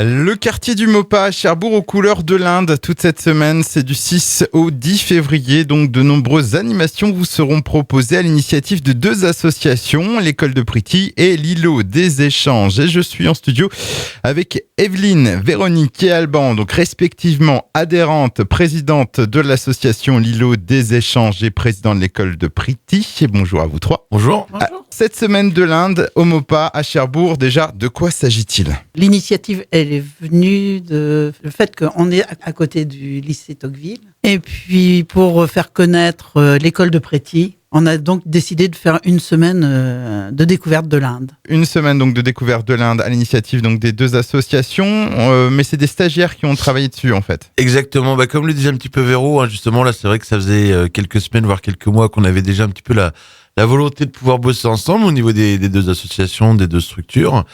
Le quartier du Maupas à Cherbourg aux couleurs de l'Inde. Toute cette semaine, c'est du 6 au 10 février. Donc, de nombreuses animations vous seront proposées à l'initiative de deux associations, l'école de Pretty et l'îlot des échanges. Et je suis en studio avec Evelyne, Véronique et Alban, donc respectivement adhérente, présidente de l'association l'îlot des échanges et présidente de l'école de Pretty. Et bonjour à vous trois. Bonjour. Cette semaine de l'Inde au Maupas à Cherbourg, déjà, de quoi s'agit-il ? L'initiative, elle est venue de le fait qu'on est à côté du lycée Tocqueville. Et puis, pour faire connaître l'école de Pretty, on a donc décidé de faire une semaine de découverte de l'Inde. Une semaine donc de découverte de l'Inde à l'initiative donc des deux associations, mais c'est des stagiaires qui ont travaillé dessus en fait. Exactement, comme le disait un petit peu Véro, justement là c'est vrai que ça faisait quelques semaines voire quelques mois qu'on avait déjà un petit peu la volonté de pouvoir bosser ensemble au niveau des deux associations, des deux structures.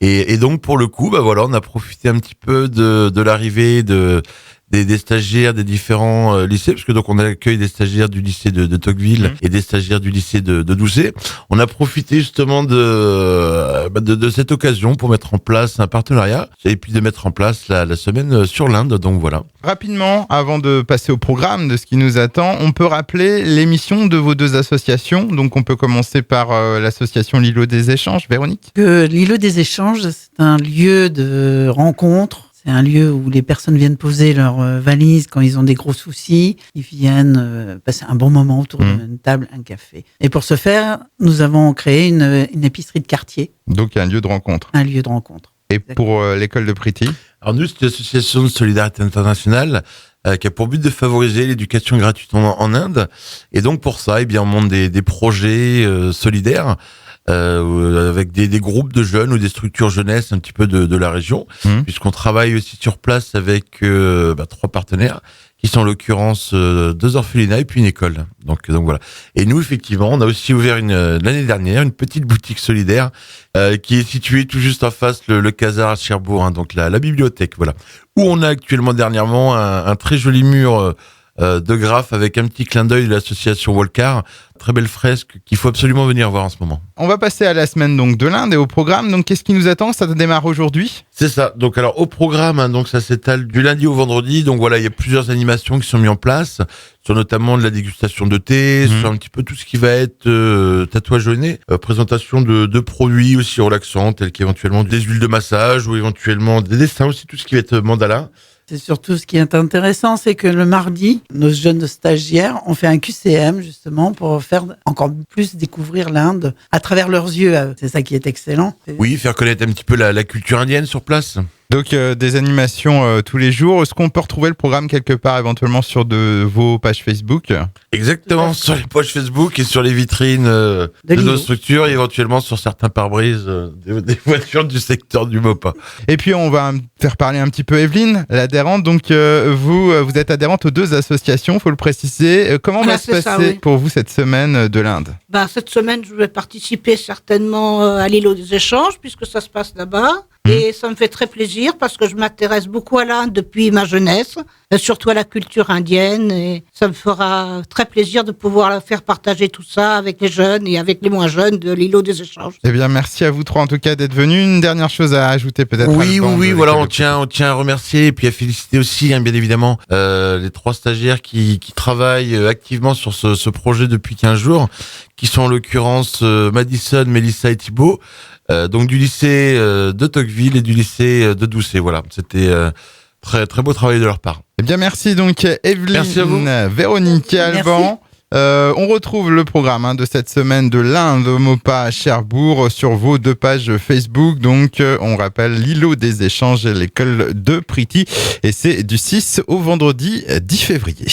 Et donc pour le coup, on a profité un petit peu de l'arrivée des stagiaires des différents lycées, parce que donc on a l'accueil des stagiaires du lycée de Tocqueville et des stagiaires du lycée de Doucet. On a profité justement de cette occasion pour mettre en place un partenariat et puis de mettre en place la semaine sur l'Inde. Donc voilà. Rapidement, avant de passer au programme de ce qui nous attend, on peut rappeler les missions de vos deux associations. Donc on peut commencer par l'association l'îlot des échanges. Véronique ? L'îlot des échanges, c'est un lieu de rencontre. C'est un lieu où les personnes viennent poser leurs valises quand ils ont des gros soucis. Ils viennent passer un bon moment autour d'une table, un café. Et pour ce faire, nous avons créé une épicerie de quartier. Donc un lieu de rencontre. Un lieu de rencontre. Et Exactement. pour l'école de Pretty ? Alors nous, c'est l'association de solidarité internationale qui a pour but de favoriser l'éducation gratuite en Inde. Et donc pour ça, on monte des projets solidaires avec des groupes de jeunes ou des structures jeunesse un petit peu de la région, puisqu'on travaille aussi sur place avec 3 partenaires qui sont en l'occurrence 2 orphelinats et puis une école. Donc voilà. Et nous, effectivement, on a aussi ouvert l'année dernière une petite boutique solidaire qui est située tout juste en face le Casar à Cherbourg, donc la bibliothèque, voilà. Où on a actuellement dernièrement un très joli mur de graphes avec un petit clin d'œil de l'association Wolcar. Très belle fresque qu'il faut absolument venir voir en ce moment. On va passer à la semaine donc de l'Inde et au programme. Donc qu'est-ce qui nous attend ? Ça démarre aujourd'hui ? C'est ça. Donc alors au programme, donc ça s'étale du lundi au vendredi. Donc voilà, il y a plusieurs animations qui sont mises en place, sur notamment de la dégustation de thé, sur un petit peu tout ce qui va être tatouage au nez, présentation de produits aussi relaxants tels qu'éventuellement des huiles de massage ou éventuellement des dessins aussi, tout ce qui va être mandala. C'est surtout ce qui est intéressant, c'est que le mardi, nos jeunes stagiaires ont fait un QCM justement pour faire encore plus découvrir l'Inde à travers leurs yeux. C'est ça qui est excellent. Oui, faire connaître un petit peu la culture indienne sur place. Donc des animations tous les jours. Est-ce qu'on peut retrouver le programme quelque part éventuellement sur vos pages Facebook ? Exactement, sur les pages Facebook et sur les vitrines de nos structures et éventuellement sur certains pare-brises des voitures du secteur du Maupas. Et puis on va faire parler un petit peu Evelyne, l'adhérente. Donc vous êtes adhérente aux deux associations, il faut le préciser. Comment va se passer pour vous cette semaine de l'Inde ? Cette semaine, je vais participer certainement à l'îlot des échanges puisque ça se passe là-bas. Et ça me fait très plaisir parce que je m'intéresse beaucoup à l'Inde depuis ma jeunesse, surtout à la culture indienne. Et ça me fera très plaisir de pouvoir faire partager tout ça avec les jeunes et avec les moins jeunes de l'îlot des échanges. Eh bien, merci à vous trois en tout cas d'être venus. Une dernière chose à ajouter peut-être ? Oui, voilà, on tient à remercier et puis à féliciter aussi, bien évidemment, les 3 stagiaires qui travaillent activement sur ce projet depuis 15 jours, qui sont en l'occurrence Madison, Mélissa et Thibaut. Donc du lycée de Tocqueville et du lycée de Doucet. Voilà, c'était très très beau travail de leur part. Eh bien merci donc Evelyne, Véronique et Alban. On retrouve le programme de cette semaine de l'Inde au Maupas à Cherbourg sur vos 2 pages Facebook. Donc on rappelle l'îlot des échanges et l'école de Pretty et c'est du 6 au vendredi 10 février.